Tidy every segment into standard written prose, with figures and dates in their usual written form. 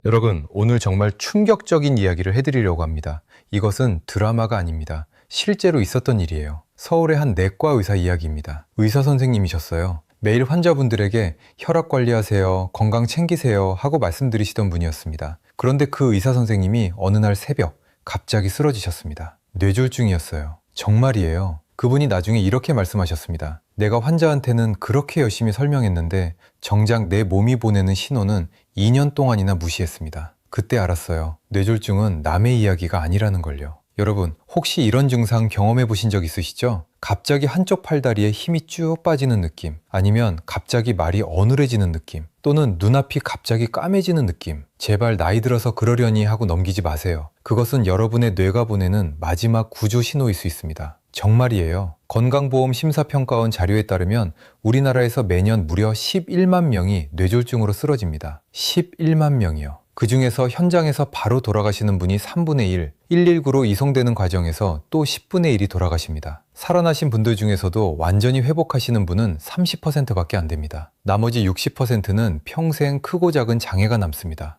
여러분, 오늘 정말 충격적인 이야기를 해드리려고 합니다. 이것은 드라마가 아닙니다. 실제로 있었던 일이에요. 서울의 한 내과 의사 이야기입니다. 의사 선생님이셨어요. 매일 환자분들에게 혈압 관리하세요, 건강 챙기세요 하고 말씀드리시던 분이었습니다. 그런데 그 의사 선생님이 어느 날 새벽 갑자기 쓰러지셨습니다. 뇌졸중이었어요. 정말이에요. 그분이 나중에 이렇게 말씀하셨습니다. 내가 환자한테는 그렇게 열심히 설명했는데 정작 내 몸이 보내는 신호는 2년 동안이나 무시했습니다. 그때 알았어요. 뇌졸중은 남의 이야기가 아니라는 걸요. 여러분, 혹시 이런 증상 경험해 보신 적 있으시죠? 갑자기 한쪽 팔다리에 힘이 쭉 빠지는 느낌, 아니면 갑자기 말이 어눌해지는 느낌, 또는 눈앞이 갑자기 까매지는 느낌. 제발 나이 들어서 그러려니 하고 넘기지 마세요. 그것은 여러분의 뇌가 보내는 마지막 구조 신호일 수 있습니다. 정말이에요. 건강보험 심사평가원 자료에 따르면 우리나라에서 매년 무려 11만 명이 뇌졸중으로 쓰러집니다. 11만 명이요. 그 중에서 현장에서 바로 돌아가시는 분이 3분의 1, 119로 이송되는 과정에서 또 10분의 1이 돌아가십니다. 살아나신 분들 중에서도 완전히 회복하시는 분은 30%밖에 안 됩니다. 나머지 60%는 평생 크고 작은 장애가 남습니다.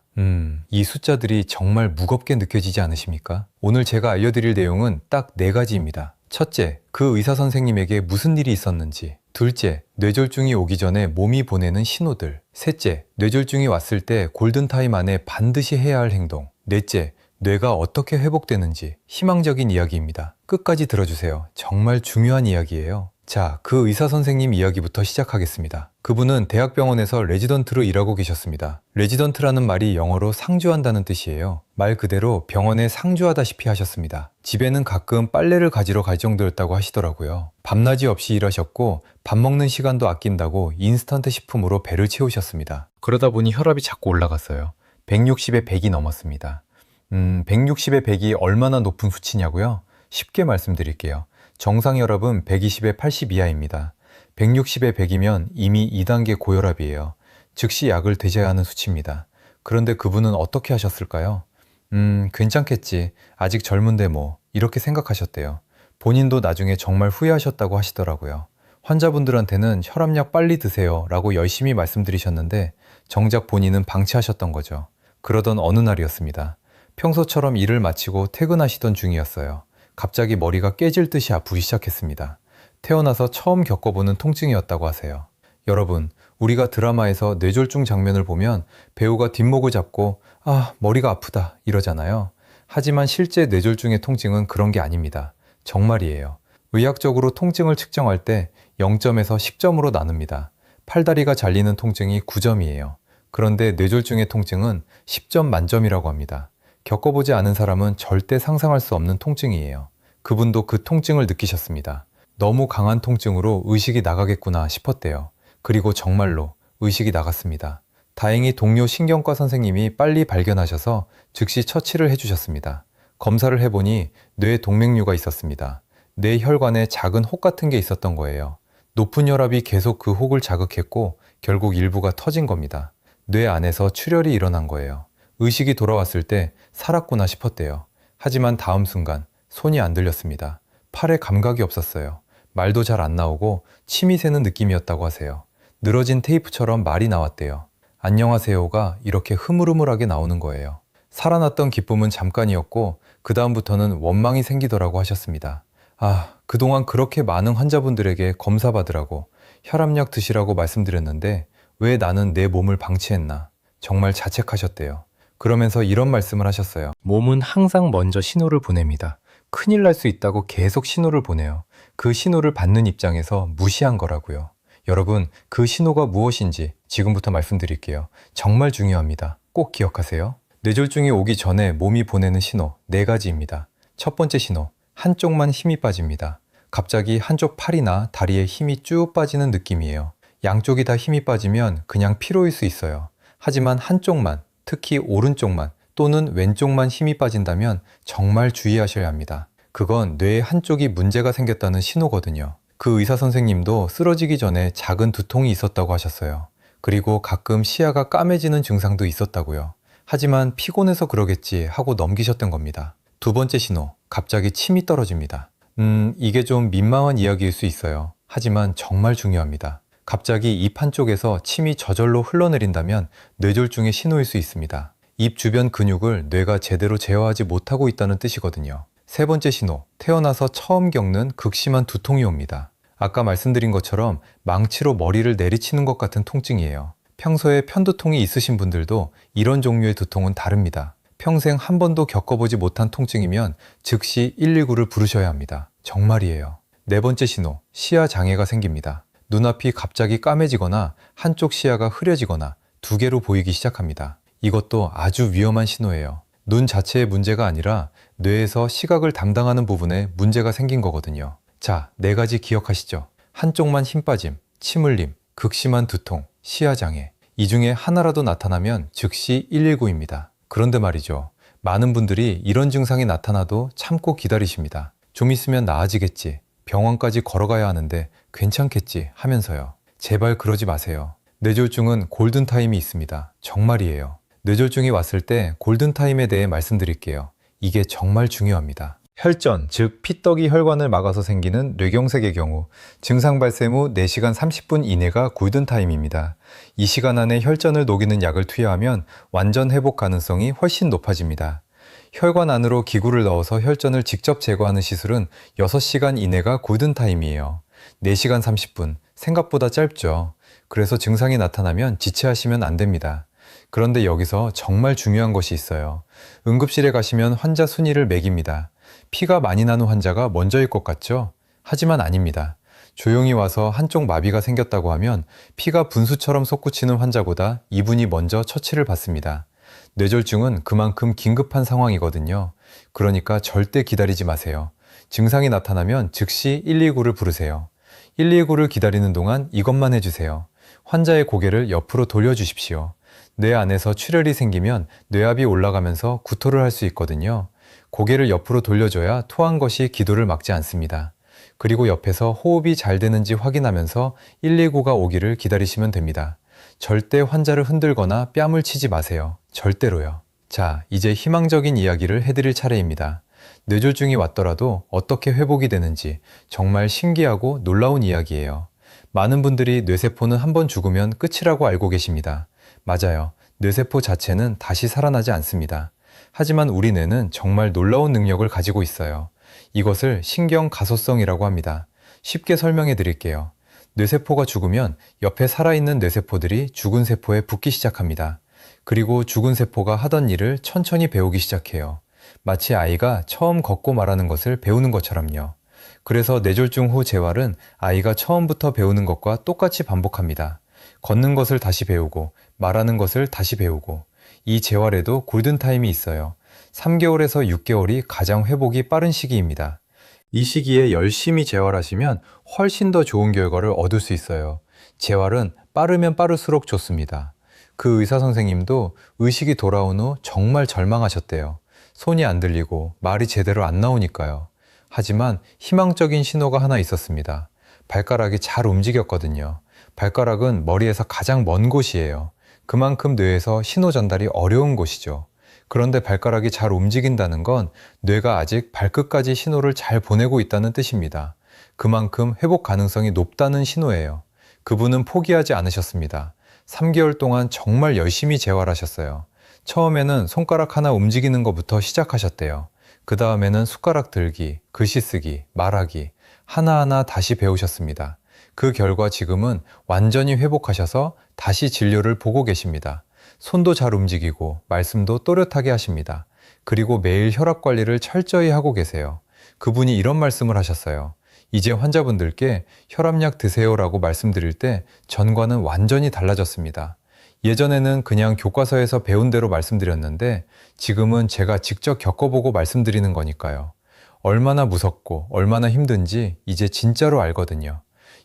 이 숫자들이 정말 무겁게 느껴지지 않으십니까? 오늘 제가 알려드릴 내용은 딱 4가지입니다. 첫째, 그 의사 선생님에게 무슨 일이 있었는지. 둘째, 뇌졸중이 오기 전에 몸이 보내는 신호들. 셋째, 뇌졸중이 왔을 때 골든타임 안에 반드시 해야 할 행동. 넷째, 뇌가 어떻게 회복되는지. 희망적인 이야기입니다. 끝까지 들어주세요. 정말 중요한 이야기예요. 자, 그 의사 선생님 이야기부터 시작하겠습니다. 그분은 대학병원에서 레지던트로 일하고 계셨습니다. 레지던트라는 말이 영어로 상주한다는 뜻이에요. 말 그대로 병원에 상주하다시피 하셨습니다. 집에는 가끔 빨래를 가지러 갈 정도였다고 하시더라고요. 밤낮이 없이 일하셨고 밥 먹는 시간도 아낀다고 인스턴트 식품으로 배를 채우셨습니다. 그러다 보니 혈압이 자꾸 올라갔어요. 160에 100이 넘었습니다. 160에 100이 얼마나 높은 수치냐고요? 쉽게 말씀드릴게요. 정상 혈압은 120에 80 이하입니다. 160에 100이면 이미 2단계 고혈압이에요. 즉시 약을 드셔야 하는 수치입니다. 그런데 그분은 어떻게 하셨을까요? 괜찮겠지. 아직 젊은데 뭐. 이렇게 생각하셨대요. 본인도 나중에 정말 후회하셨다고 하시더라고요. 환자분들한테는 혈압약 빨리 드세요 라고 열심히 말씀드리셨는데 정작 본인은 방치하셨던 거죠. 그러던 어느 날이었습니다. 평소처럼 일을 마치고 퇴근하시던 중이었어요. 갑자기 머리가 깨질 듯이 아프기 시작했습니다. 태어나서 처음 겪어보는 통증이었다고 하세요. 여러분, 우리가 드라마에서 뇌졸중 장면을 보면 배우가 뒷목을 잡고 머리가 아프다 이러잖아요. 하지만 실제 뇌졸중의 통증은 그런 게 아닙니다. 정말이에요. 의학적으로 통증을 측정할 때 0점에서 10점으로 나눕니다. 팔다리가 잘리는 통증이 9점이에요. 그런데 뇌졸중의 통증은 10점 만점이라고 합니다. 겪어보지 않은 사람은 절대 상상할 수 없는 통증이에요. 그분도 그 통증을 느끼셨습니다. 너무 강한 통증으로 의식이 나가겠구나 싶었대요. 그리고 정말로 의식이 나갔습니다. 다행히 동료 신경과 선생님이 빨리 발견하셔서 즉시 처치를 해주셨습니다. 검사를 해보니 뇌 동맥류가 있었습니다. 뇌 혈관에 작은 혹 같은 게 있었던 거예요. 높은 혈압이 계속 그 혹을 자극했고 결국 일부가 터진 겁니다. 뇌 안에서 출혈이 일어난 거예요. 의식이 돌아왔을 때 살았구나 싶었대요. 하지만 다음 순간 손이 안 들렸습니다. 팔에 감각이 없었어요. 말도 잘 안 나오고 침이 새는 느낌이었다고 하세요. 늘어진 테이프처럼 말이 나왔대요. 안녕하세요가 이렇게 흐물흐물하게 나오는 거예요. 살아났던 기쁨은 잠깐이었고 그 다음부터는 원망이 생기더라고 하셨습니다. 그동안 그렇게 많은 환자분들에게 검사받으라고 혈압약 드시라고 말씀드렸는데 왜 나는 내 몸을 방치했나. 정말 자책하셨대요. 그러면서 이런 말씀을 하셨어요. 몸은 항상 먼저 신호를 보냅니다. 큰일 날 수 있다고 계속 신호를 보내요. 그 신호를 받는 입장에서 무시한 거라고요. 여러분, 그 신호가 무엇인지 지금부터 말씀드릴게요. 정말 중요합니다. 꼭 기억하세요. 뇌졸중이 오기 전에 몸이 보내는 신호 4가지입니다. 첫 번째 신호, 한쪽만 힘이 빠집니다. 갑자기 한쪽 팔이나 다리에 힘이 쭉 빠지는 느낌이에요. 양쪽이 다 힘이 빠지면 그냥 피로일 수 있어요. 하지만 한쪽만, 특히 오른쪽만 또는 왼쪽만 힘이 빠진다면 정말 주의하셔야 합니다. 그건 뇌의 한쪽이 문제가 생겼다는 신호거든요. 그 의사 선생님도 쓰러지기 전에 작은 두통이 있었다고 하셨어요. 그리고 가끔 시야가 까매지는 증상도 있었다고요. 하지만 피곤해서 그러겠지 하고 넘기셨던 겁니다. 두 번째 신호, 갑자기 침이 떨어집니다. 이게 좀 민망한 이야기일 수 있어요. 하지만 정말 중요합니다. 갑자기 입 한쪽에서 침이 저절로 흘러내린다면 뇌졸중의 신호일 수 있습니다. 입 주변 근육을 뇌가 제대로 제어하지 못하고 있다는 뜻이거든요. 세 번째 신호, 태어나서 처음 겪는 극심한 두통이 옵니다. 아까 말씀드린 것처럼 망치로 머리를 내리치는 것 같은 통증이에요. 평소에 편두통이 있으신 분들도 이런 종류의 두통은 다릅니다. 평생 한 번도 겪어보지 못한 통증이면 즉시 119를 부르셔야 합니다. 정말이에요. 네 번째 신호, 시야 장애가 생깁니다. 눈앞이 갑자기 까매지거나 한쪽 시야가 흐려지거나 두 개로 보이기 시작합니다. 이것도 아주 위험한 신호예요. 눈 자체의 문제가 아니라 뇌에서 시각을 담당하는 부분에 문제가 생긴 거거든요. 자, 네 가지 기억하시죠? 한쪽만 힘 빠짐, 침 흘림, 극심한 두통, 시야 장애. 이 중에 하나라도 나타나면 즉시 119입니다. 그런데 말이죠. 많은 분들이 이런 증상이 나타나도 참고 기다리십니다. 좀 있으면 나아지겠지. 병원까지 걸어가야 하는데 괜찮겠지 하면서요. 제발 그러지 마세요. 뇌졸중은 골든타임이 있습니다. 정말이에요. 뇌졸중이 왔을 때 골든타임에 대해 말씀드릴게요. 이게 정말 중요합니다. 혈전, 즉 피떡이 혈관을 막아서 생기는 뇌경색의 경우 증상 발생 후 4시간 30분 이내가 골든타임입니다. 이 시간 안에 혈전을 녹이는 약을 투여하면 완전 회복 가능성이 훨씬 높아집니다. 혈관 안으로 기구를 넣어서 혈전을 직접 제거하는 시술은 6시간 이내가 골든타임이에요. 4시간 30분, 생각보다 짧죠. 그래서 증상이 나타나면 지체하시면 안 됩니다. 그런데 여기서 정말 중요한 것이 있어요. 응급실에 가시면 환자 순위를 매깁니다. 피가 많이 나는 환자가 먼저일 것 같죠? 하지만 아닙니다. 조용히 와서 한쪽 마비가 생겼다고 하면 피가 분수처럼 솟구치는 환자보다 이분이 먼저 처치를 받습니다. 뇌졸중은 그만큼 긴급한 상황이거든요. 그러니까 절대 기다리지 마세요. 증상이 나타나면 즉시 119를 부르세요. 119를 기다리는 동안 이것만 해주세요. 환자의 고개를 옆으로 돌려주십시오. 뇌 안에서 출혈이 생기면 뇌압이 올라가면서 구토를 할 수 있거든요. 고개를 옆으로 돌려줘야 토한 것이 기도를 막지 않습니다. 그리고 옆에서 호흡이 잘 되는지 확인하면서 119가 오기를 기다리시면 됩니다. 절대 환자를 흔들거나 뺨을 치지 마세요. 절대로요. 자, 이제 희망적인 이야기를 해드릴 차례입니다. 뇌졸중이 왔더라도 어떻게 회복이 되는지 정말 신기하고 놀라운 이야기예요. 많은 분들이 뇌세포는 한번 죽으면 끝이라고 알고 계십니다. 맞아요. 뇌세포 자체는 다시 살아나지 않습니다. 하지만 우리 뇌는 정말 놀라운 능력을 가지고 있어요. 이것을 신경가소성이라고 합니다. 쉽게 설명해 드릴게요. 뇌세포가 죽으면 옆에 살아있는 뇌세포들이 죽은 세포에 붙기 시작합니다. 그리고 죽은 세포가 하던 일을 천천히 배우기 시작해요. 마치 아이가 처음 걷고 말하는 것을 배우는 것처럼요. 그래서 뇌졸중 후 재활은 아이가 처음부터 배우는 것과 똑같이 반복합니다. 걷는 것을 다시 배우고 말하는 것을 다시 배우고 이 재활에도 골든타임이 있어요. 3개월에서 6개월이 가장 회복이 빠른 시기입니다. 이 시기에 열심히 재활하시면 훨씬 더 좋은 결과를 얻을 수 있어요. 재활은 빠르면 빠를수록 좋습니다. 그 의사 선생님도 의식이 돌아온 후 정말 절망하셨대요. 손이 안 들리고 말이 제대로 안 나오니까요. 하지만 희망적인 신호가 하나 있었습니다. 발가락이 잘 움직였거든요. 발가락은 머리에서 가장 먼 곳이에요. 그만큼 뇌에서 신호 전달이 어려운 곳이죠. 그런데 발가락이 잘 움직인다는 건 뇌가 아직 발끝까지 신호를 잘 보내고 있다는 뜻입니다. 그만큼 회복 가능성이 높다는 신호예요. 그분은 포기하지 않으셨습니다. 3개월 동안 정말 열심히 재활하셨어요. 처음에는 손가락 하나 움직이는 것부터 시작하셨대요. 그 다음에는 숟가락 들기, 글씨 쓰기, 말하기 하나하나 다시 배우셨습니다. 그 결과 지금은 완전히 회복하셔서 다시 진료를 보고 계십니다. 손도 잘 움직이고 말씀도 또렷하게 하십니다. 그리고 매일 혈압 관리를 철저히 하고 계세요. 그분이 이런 말씀을 하셨어요. 이제 환자분들께 혈압약 드세요라고 말씀드릴 때 전과는 완전히 달라졌습니다. 예전에는 그냥 교과서에서 배운 대로 말씀드렸는데 지금은 제가 직접 겪어보고 말씀드리는 거니까요. 얼마나 무섭고 얼마나 힘든지 이제 진짜로 알거든요.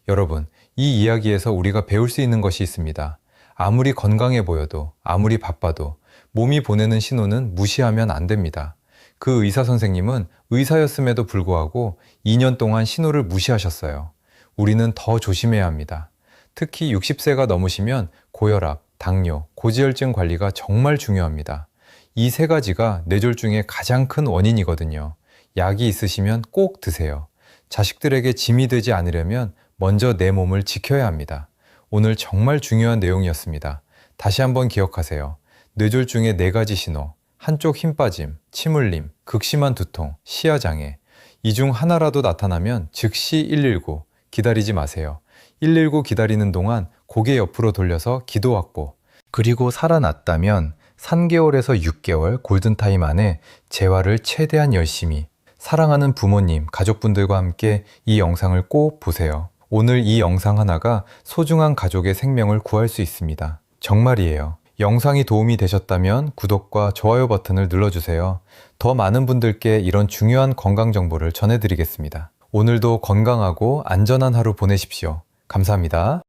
여러분, 이 이야기에서 우리가 배울 수 있는 것이 있습니다. 아무리 건강해 보여도, 아무리 바빠도 몸이 보내는 신호는 무시하면 안 됩니다. 그 의사 선생님은 의사였음에도 불구하고 2년 동안 신호를 무시하셨어요. 우리는 더 조심해야 합니다. 특히 60세가 넘으시면 고혈압, 당뇨, 고지혈증 관리가 정말 중요합니다. 이 세 가지가 뇌졸중의 가장 큰 원인이거든요. 약이 있으시면 꼭 드세요. 자식들에게 짐이 되지 않으려면 먼저 내 몸을 지켜야 합니다. 오늘 정말 중요한 내용이었습니다. 다시 한번 기억하세요. 뇌졸중의 4가지 신호, 한쪽 힘 빠짐, 침 흘림, 극심한 두통, 시야장애. 이 중 하나라도 나타나면 즉시 119, 기다리지 마세요. 119 기다리는 동안 고개 옆으로 돌려서 기도 확보. 그리고 살아났다면 3개월에서 6개월 골든타임 안에 재활을 최대한 열심히. 사랑하는 부모님, 가족분들과 함께 이 영상을 꼭 보세요. 오늘 이 영상 하나가 소중한 가족의 생명을 구할 수 있습니다. 정말이에요. 영상이 도움이 되셨다면 구독과 좋아요 버튼을 눌러주세요. 더 많은 분들께 이런 중요한 건강 정보를 전해드리겠습니다. 오늘도 건강하고 안전한 하루 보내십시오. 감사합니다.